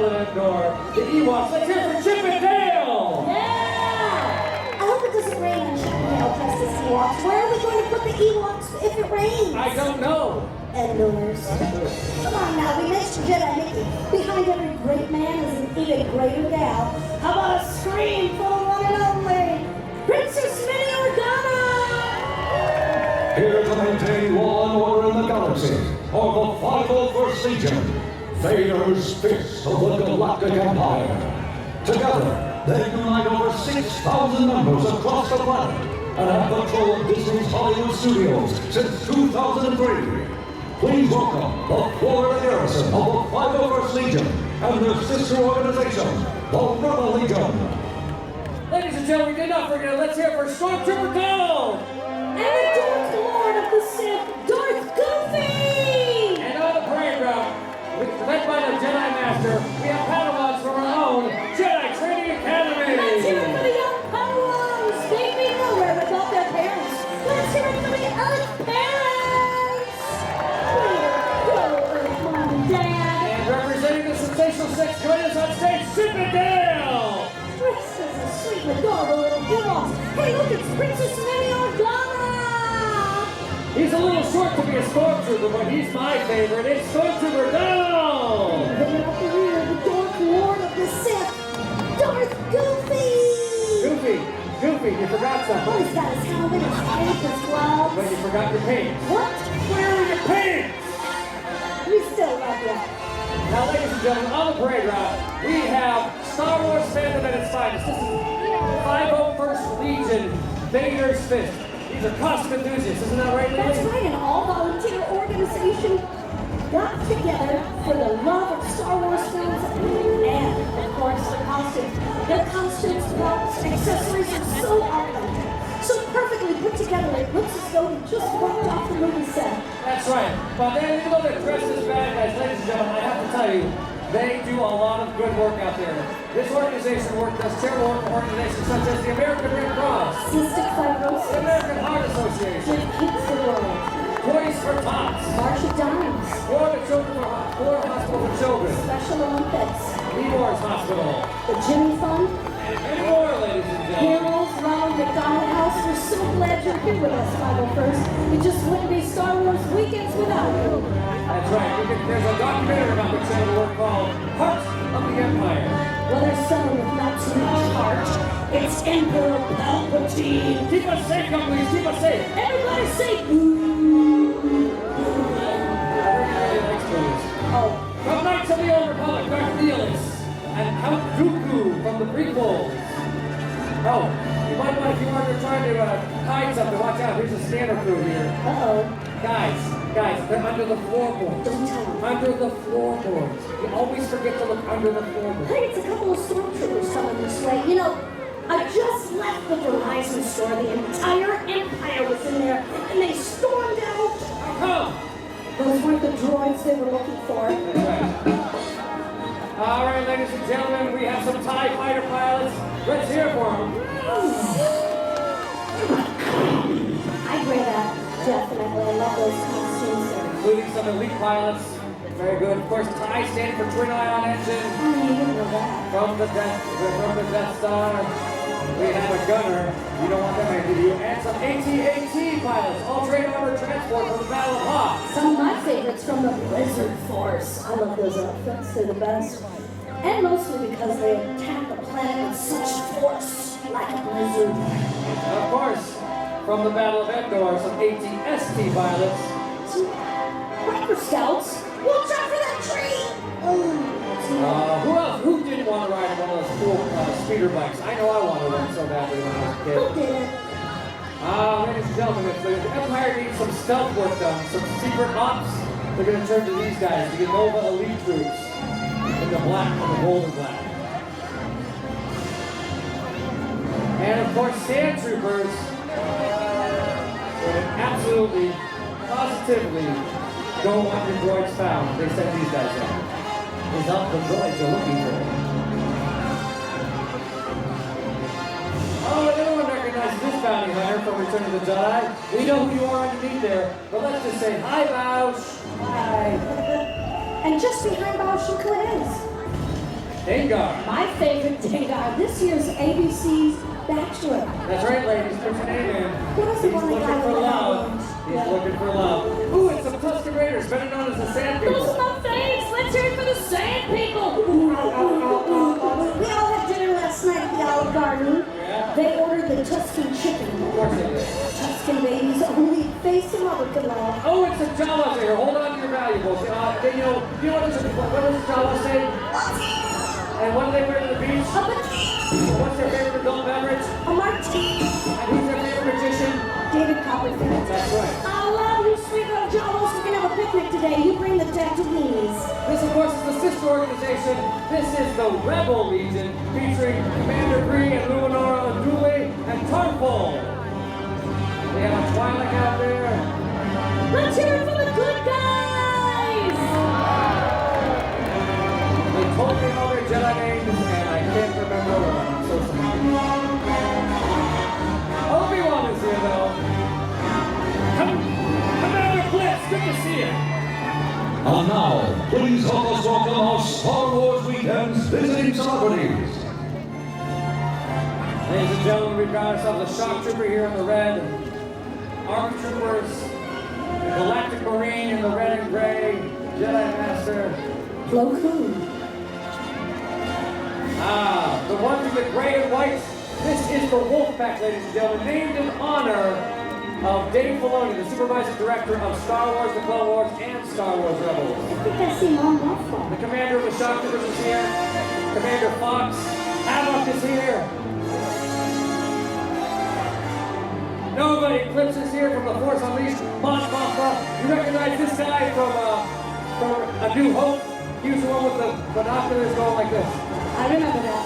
Battle of Endor, the Ewoks. Let's hear it for Chip and Dale! Yeah! I hope it doesn't rain on Chip and Dale dressed as Ewoks. Where are we going to put the Ewoks if it rains? I don't know. Endors. Come on now, we mentioned Jedi Mickey. Behind every great man is an even greater gal. How about a scream for the one and only Princess Minnie Organa? Here to maintain law and order in the galaxy are the 501st Legion, Vader's Fist of the Galactic Empire. Together, they unite over 6,000 members across the planet and have control of Disney's Hollywood studios since 2003. Please welcome the Florida garrison of the 501st Legion and their sister organization, the Rebel Legion. Ladies and gentlemen, do not forget, let's hear it for Stormtrooper Donald! And the Dark Lord of the Sith, Darth Goofy! And on the parade route, led by the Jedi Master, we have Padawans from our own Jedi Training Academy! Let's hear it for the young Padawans! They may know where without their parents. Let's hear it for the Earth parents! Where go, Mom and Dad? And representing the Sensational Six, join us on stage, Chip and Dale! This is a sweet and adorable little Ewoks. Hey, look, it's Princess Minnie Organa! He's a little short to be a Stormtrooper, but he's my favorite. It's Stormtrooper Donald! Then up the rear, the Dark Lord of the Sith, Darth Goofy! Goofy, you forgot Oh, something. he's got his helmet, his cape, his gloves. But you forgot your pants. What? Where are your pants? We still love you. Now, ladies and gentlemen, on the parade route, we have Star Wars fandom at its finest. This is 501st Legion, Vader's Fist. These are costume enthusiasts, isn't that right, ladies? That's right, an all-volunteer organization got together for the love of Star Wars films and, of course, the costumes. Their costumes, props, accessories are so authentic, so perfectly put together, it looks as though they just walked off the movie set. That's right. But then, even though they're dressed as bad guys, ladies and gentlemen, I have to tell you, they do a lot of good work out there. This organization does charitable work for organizations such as the American Red Cross, Cystic the fibrosis, American Heart Association, Give Kids the World, Toys for Tots, March of Dimes, Florida Hospital for Children, Special Olympics, Lemore's Hospital, the Jimmy Fund, and many more, ladies and gentlemen. Heroes, Ronald McDonald House. We're so glad you're here with us, 501st. It just wouldn't be Star Wars weekends without you. That's right. There's a documentary about the charitable work called Heart of the Empire. Well, there's someone with not too much heart. It's Emperor Palpatine. Keep us safe, companies. Keep us safe. Everybody say boo. Everybody likes booze. Oh, From Knights of the Old Republic, Darth Neelis, and Count Dooku from the prequels. Oh, you might want, if you want to try to hide something, watch out. Here's a scanner crew here. uh-oh. Guys, they're under the floorboards. Don't tell them. Under the floorboards. You always forget to look under the floorboards. Hey, it's a couple of stormtroopers coming this way. You know, I just left the Verizon store. The entire Empire was in there, and they stormed out. How come? Those weren't the droids they were looking for. All right, ladies and gentlemen, we have some TIE fighter pilots. Let's hear for them. I'd wear that, definitely. I love those costumes. Including some elite pilots. Very good. Of course, TIE standing for Twin Ion Engine. Oh, you didn't know that. From the Death Star. We have a gunner. You don't want them to you. And some AT-AT pilots. All-terrain armored transport from the Battle of Hoth. Some of my favorites from the Blizzard Force. I love those outfits. They're the best. And mostly because they attack the planet with such force, like a blizzard. And of course, from the Battle of Endor, some AT-ST pilots. Some Biker Scouts. Watch out for that tree! Who else? Who didn't want to ride one of those cool speeder bikes? I know I wanted one so badly when I was a Who kid. did it? Ladies and gentlemen, if the Empire needs some stealth work done, some secret ops, they're going to turn to these guys, the Nova Elite troops, in the black, in the gold and black. And of course, sand troopers, would absolutely, positively, don't want your droids found. They send these guys out. Is up the droids you're looking for. Oh, everyone recognizes this bounty hunter from Return of the Jedi. We know who you are underneath there, but let's just say hi, Bouch. Hi. And just behind Bausch, look who it is. Dengar. My favorite Dengar. This year's ABC's Bachelor. That's right, ladies. Put your name in. What is the He's one that looking got for the love. albums? He's Yeah. looking for love. Ooh, it's some Tuscan Raiders, better known as the Sand Those People. are my faves. Let's hear it for the Sand People. We all had dinner last night at the Olive Garden. Yeah. They ordered the Tuscan chicken. Of course they did. Tuscan babies only face and mother could love. Oh, it's some Jawas here. Hold on to your valuables. You know what does the Jawa say? And what do they wear to the beach? A martini. What's their favorite adult beverage? A martini. And who's their favorite magician? David Copperfield. That's right. I love you, sweet little Jawas. We're going to have a picnic today. You bring the tattoos. This, of course, is the sister organization. This is the Rebel Legion, featuring Commander Bree and Luminara Adule and Tarpol. We have a Twi'lek out there. Let's hear it for the good guys. They told me all their Jedi names, and I can't remember one. I'm so sorry. Obi-Wan is here, though. Commander Blitz, good to see you. And now, please help us welcome our Star Wars Weekend's visiting celebrities. Ladies and gentlemen, we've got ourselves a shock trooper here in the red, armed troopers, a galactic marine in the red and gray, Jedi Master. Plo Koon. The ones in the gray and white. This is the Wolfpack, ladies and gentlemen, named in honor of Dave Filoni, the supervising director of Star Wars, The Clone Wars, and Star Wars Rebels. I think I see Mom Buffalo. The commander of the shock troopers is here. Commander Fox. Havoc is here. Nobody Eclipse is here from the Force Unleashed. Mon Mothma. You recognize this guy from A New Hope? He was the one with the binoculars going like this. I remember that.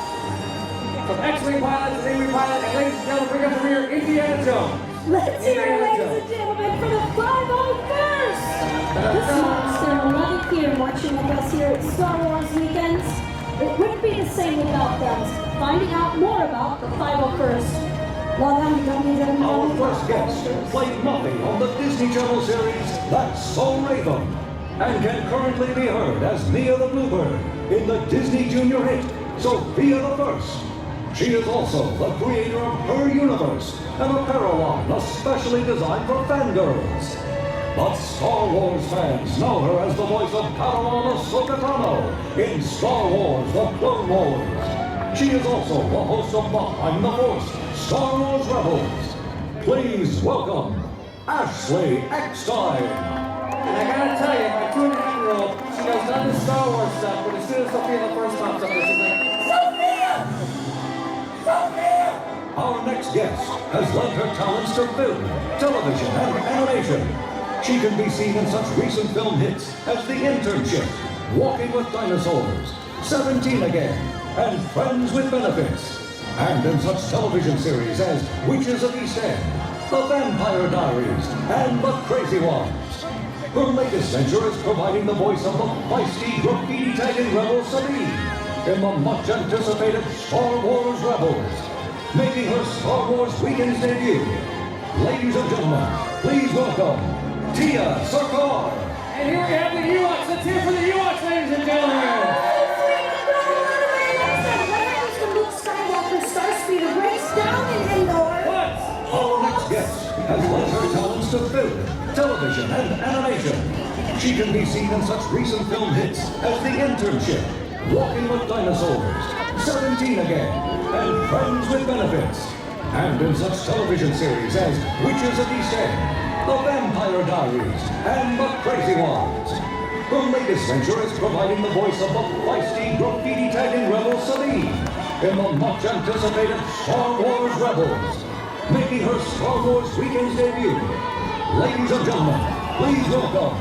From X-Wing pilot to A-Wing pilot, and ladies and gentlemen, bring up the rear, Indiana Jones. Let's hear it, ladies and gentlemen, for the 501st! This marks their 11th year marching with us here at Star Wars Weekends. It wouldn't be the same without them. Finding out more about the 501st. Log on to www. Our first guest played Muffy on the Disney Channel series That's So Raven, and can currently be heard as Mia the Bluebird in the Disney Junior hit Sophia the First. She is also the creator of Her Universe, an apparel line especially designed for fangirls. But Star Wars fans know her as the voice of Padawan Ahsoka Tano in Star Wars The Clone Wars. She is also the host of Behind the Force, Star Wars Rebels. Please welcome Ashley Eckstein. And I gotta tell you, my 2.5-year-old, she knows none of the Star Wars stuff, but as soon as Sophia the First pops up there, she's like, Sophia! Sophia! Our next guest has lent her talents to film, television, and animation. She can be seen in such recent film hits as The Internship, Walking with Dinosaurs, 17 Again, and Friends with Benefits. And in such television series as Witches of East End, The Vampire Diaries, and The Crazy Ones. Her latest venture is providing the voice of the feisty graffiti-tagging rebel Sabine in the much-anticipated Star Wars Rebels, making her Star Wars Weekend's debut. Ladies and gentlemen, please welcome Tia Sarkar. And here we have the Ewoks. Let's hear for the Ewoks, ladies and gentlemen. What? Our next guest has lent her talents to film, television, and animation. She can be seen in such recent film hits as The Internship, Walking with Dinosaurs, 17 Again, and Friends with Benefits. And in such television series as Witches of East End, The Vampire Diaries, and The Crazy Ones. Her latest venture is providing the voice of the feisty graffiti-tagging rebel Sabine in the much-anticipated Star Wars Rebels, making her Star Wars Weekend's debut. Ladies and gentlemen, please welcome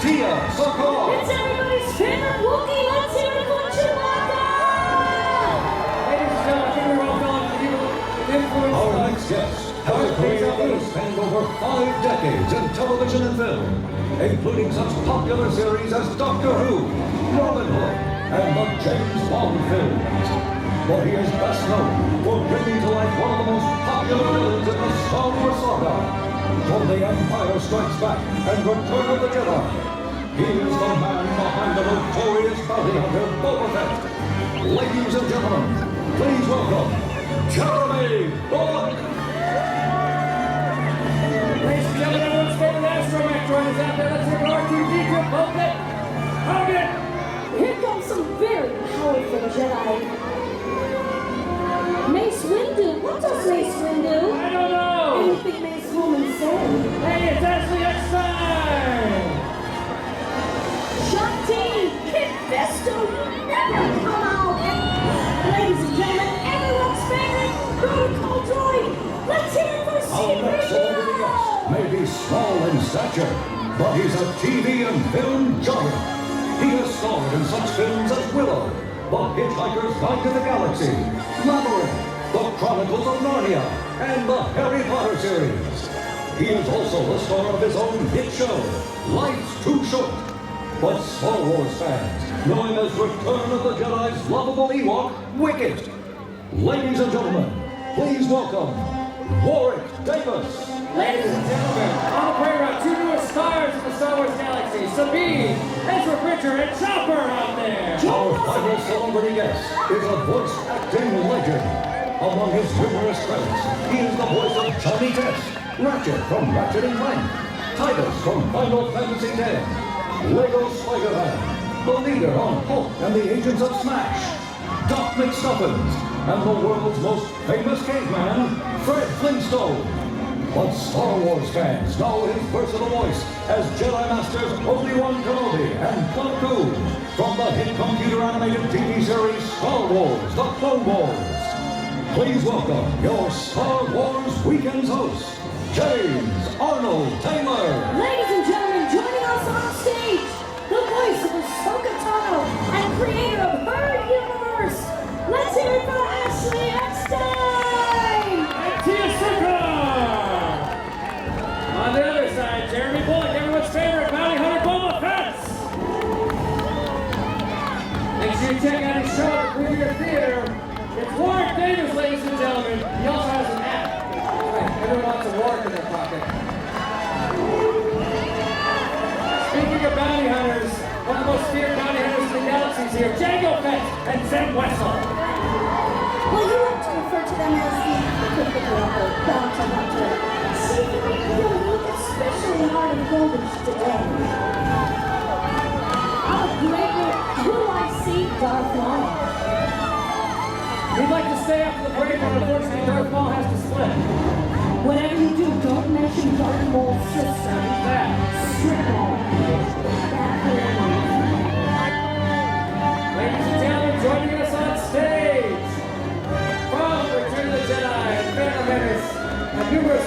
Tia Sarkar. It's everybody's favorite Wookiee. Let's hear it for Chewbacca! Ladies and gentlemen, I think we're all feeling the influence Our of next guest has a career that has spanned over 5 decades in television and film, including such popular series as Doctor Who, Robin Hood, and the James Bond films. But he is best known for bringing to life one of the most popular villains in the Star Wars saga, from The Empire Strikes Back and Return of the Jedi. He is the man behind the notorious bounty hunter Boba Fett. Ladies and gentlemen, please welcome Jeremy Bullock. Ladies and gentlemen, everyone's favorite astromech is out there. Let's hear R2D2 Bullet Hogan. Here comes some very powerful Jedi. Mace Windu. What does Mace Windu? I don't know. Anything Mace Woman said. Hey, it's Ashley Eckstein. Shakti, Kid Festo, never come out. Ladies and gentlemen, everyone's favorite protocol droid. Let's hear it for Our next celebrity guest may be small in stature, but he's a TV and film giant. He has starred in such films as Willow, The Hitchhiker's Guide to the Galaxy, Labyrinth, The Chronicles of Narnia, and the Harry Potter series. He is also the star of his own hit show, Life's Too Short. But Star Wars fans know him as Return of the Jedi's lovable Ewok, Wicket. Ladies and gentlemen, please welcome Warwick Davis. Ladies and gentlemen, on the parade route, two newest stars in the Star Wars galaxy, Sabine, Ezra Bridger, and Chopper out there. Our final celebrity guest is a voice acting legend. Among his numerous credits, he is the voice of Johnny Test, Ratchet from Ratchet and Clank, Titus from Final Fantasy X, Lego Spider-Man, the leader on Hulk and the Agents of Smash, Doc McStuffins, and the world's most famous caveman, Fred Flintstone. But Star Wars fans know his versatile voice as Jedi Masters Obi-Wan Kenobi and Plo Koon from the hit computer animated TV series Star Wars: The Clone Wars. Please welcome your Star Wars Weekends host, James Arnold Taylor. Ladies and gentlemen, joining us on stage, the voice of Ahsoka Tano and creator of her universe. Let's hear it for Ashley Eckstein! And Tia Sika. On the other side, Jeremy Bullock, everyone's favorite bounty hunter, Boba Fett. Make sure you check out his show at the Premier Theater. It's Warwick Davis, ladies and gentlemen. He also has an app. Right, everyone wants a Warwick in their pocket. Speaking of bounty hunters, one of the most feared bounty hunters in the galaxy is here, Jango Fett and Zeb Wessel. Well, you like to refer to them as the bounty hunter. See, you look especially hard and goldish today. Oh, great. Who do I see? Darth Maul. We'd like to stay after the break, but unfortunately Darth Maul has to split. Whatever you do, don't mention Darth Maul's sister. That. Strip Maul. Ladies and gentlemen, joining us on stage from Return of the Jedi and Phantom Menace and numerous